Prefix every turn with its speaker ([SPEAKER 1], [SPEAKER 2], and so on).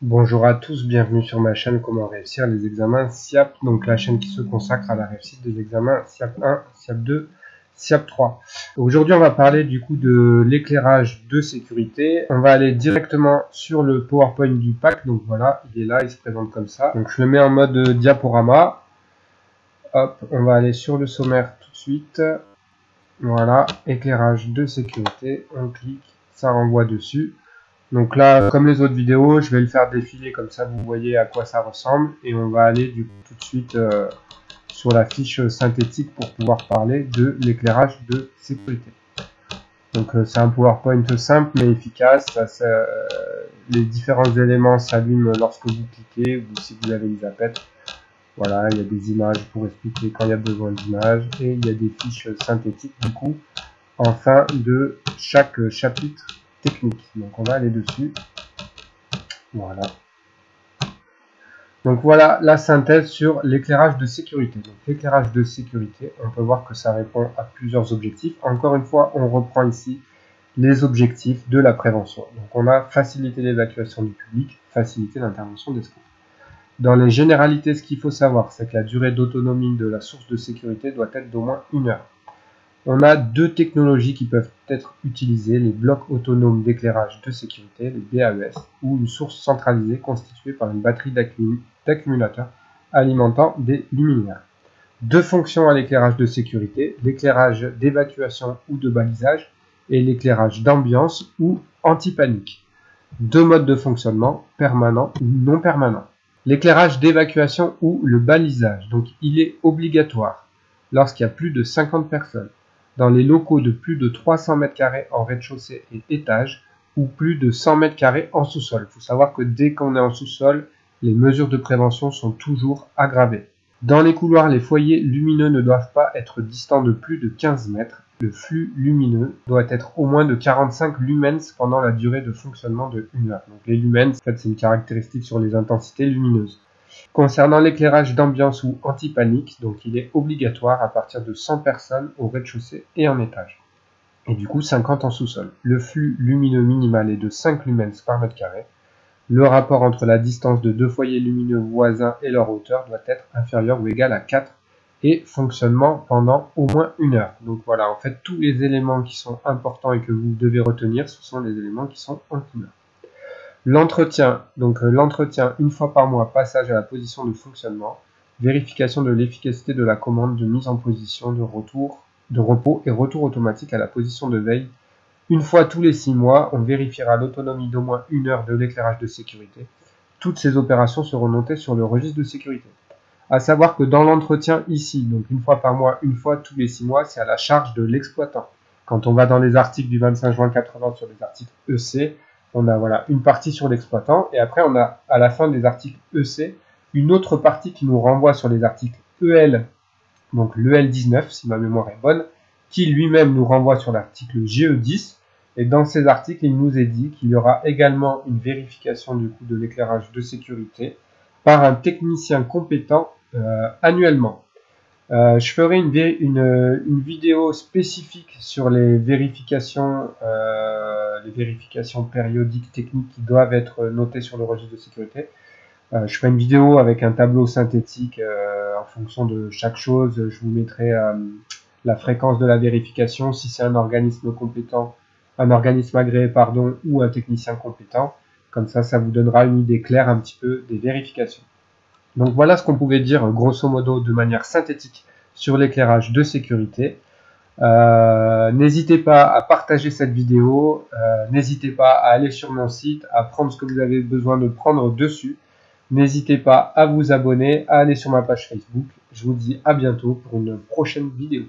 [SPEAKER 1] Bonjour à tous, bienvenue sur ma chaîne Comment réussir les examens SIAP, donc la chaîne qui se consacre à la réussite des examens SIAP 1, SIAP 2, SIAP 3. Aujourd'hui on va parler du coup de l'éclairage de sécurité. On va aller directement sur le PowerPoint du pack, donc voilà, il est là, il se présente comme ça. Donc je le mets en mode diaporama. Hop, on va aller sur le sommaire tout de suite. Voilà, éclairage de sécurité, on clique, ça renvoie dessus. Donc là, comme les autres vidéos, je vais le faire défiler comme ça, vous voyez à quoi ça ressemble. Et on va aller du coup tout de suite sur la fiche synthétique pour pouvoir parler de l'éclairage de sécurité. Donc c'est un PowerPoint simple mais efficace. Les différents éléments s'allument lorsque vous cliquez ou si vous avez une zappette. Voilà, il y a des images pour expliquer quand il y a besoin d'images. Et il y a des fiches synthétiques du coup en fin de chaque chapitre technique. Donc on va aller dessus. Voilà. Donc voilà la synthèse sur l'éclairage de sécurité. Donc l'éclairage de sécurité, on peut voir que ça répond à plusieurs objectifs. Encore une fois, on reprend ici les objectifs de la prévention. Donc on a faciliter l'évacuation du public, faciliter l'intervention des secours. Dans les généralités, ce qu'il faut savoir, c'est que la durée d'autonomie de la source de sécurité doit être d'au moins 1 heure. On a deux technologies qui peuvent être utilisées, les blocs autonomes d'éclairage de sécurité, les BAES, ou une source centralisée constituée par une batterie d'accumulateurs alimentant des luminaires. Deux fonctions à l'éclairage de sécurité, l'éclairage d'évacuation ou de balisage et l'éclairage d'ambiance ou anti-panique. Deux modes de fonctionnement, permanent ou non permanent. L'éclairage d'évacuation ou le balisage, donc il est obligatoire lorsqu'il y a plus de 50 personnes, dans les locaux de plus de 300 m² en rez-de-chaussée et étage, ou plus de 100 m² en sous-sol. Il faut savoir que dès qu'on est en sous-sol, les mesures de prévention sont toujours aggravées. Dans les couloirs, les foyers lumineux ne doivent pas être distants de plus de 15 mètres. Le flux lumineux doit être au moins de 45 lumens pendant la durée de fonctionnement de 1 heure. Donc les lumens, en fait, c'est une caractéristique sur les intensités lumineuses. Concernant l'éclairage d'ambiance ou anti-panique, donc il est obligatoire à partir de 100 personnes au rez-de-chaussée et en étage. Et du coup 50 en sous-sol. Le flux lumineux minimal est de 5 lumens par mètre carré. Le rapport entre la distance de deux foyers lumineux voisins et leur hauteur doit être inférieur ou égal à 4 et fonctionnement pendant au moins 1 heure. Donc voilà, en fait, tous les éléments qui sont importants et que vous devez retenir, ce sont les éléments qui sont en couleur. L'entretien, donc l'entretien une fois par mois, passage à la position de fonctionnement, vérification de l'efficacité de la commande de mise en position de repos et retour automatique à la position de veille. Une fois tous les 6 mois, on vérifiera l'autonomie d'au moins 1 heure de l'éclairage de sécurité. Toutes ces opérations seront notées sur le registre de sécurité. À savoir que dans l'entretien ici, donc une fois par mois, une fois tous les 6 mois, c'est à la charge de l'exploitant. Quand on va dans les articles du 25 juin 80 sur les articles EC, on a voilà une partie sur l'exploitant et après on a à la fin des articles EC une autre partie qui nous renvoie sur les articles EL, donc l'EL 19 si ma mémoire est bonne, qui lui-même nous renvoie sur l'article GE10. Et dans ces articles, il nous est dit qu'il y aura également une vérification du coup de l'éclairage de sécurité par un technicien compétent annuellement. Je ferai une vidéo spécifique sur les vérifications périodiques techniques qui doivent être notées sur le registre de sécurité. Je ferai une vidéo avec un tableau synthétique en fonction de chaque chose. Je vous mettrai la fréquence de la vérification, si c'est un organisme compétent, un organisme agréé, pardon, ou un technicien compétent. Comme ça vous donnera une idée claire un petit peu des vérifications. Donc voilà ce qu'on pouvait dire grosso modo de manière synthétique sur l'éclairage de sécurité. N'hésitez pas à partager cette vidéo, n'hésitez pas à aller sur mon site, à prendre ce que vous avez besoin de prendre dessus. N'hésitez pas à vous abonner, à aller sur ma page Facebook. Je vous dis à bientôt pour une prochaine vidéo.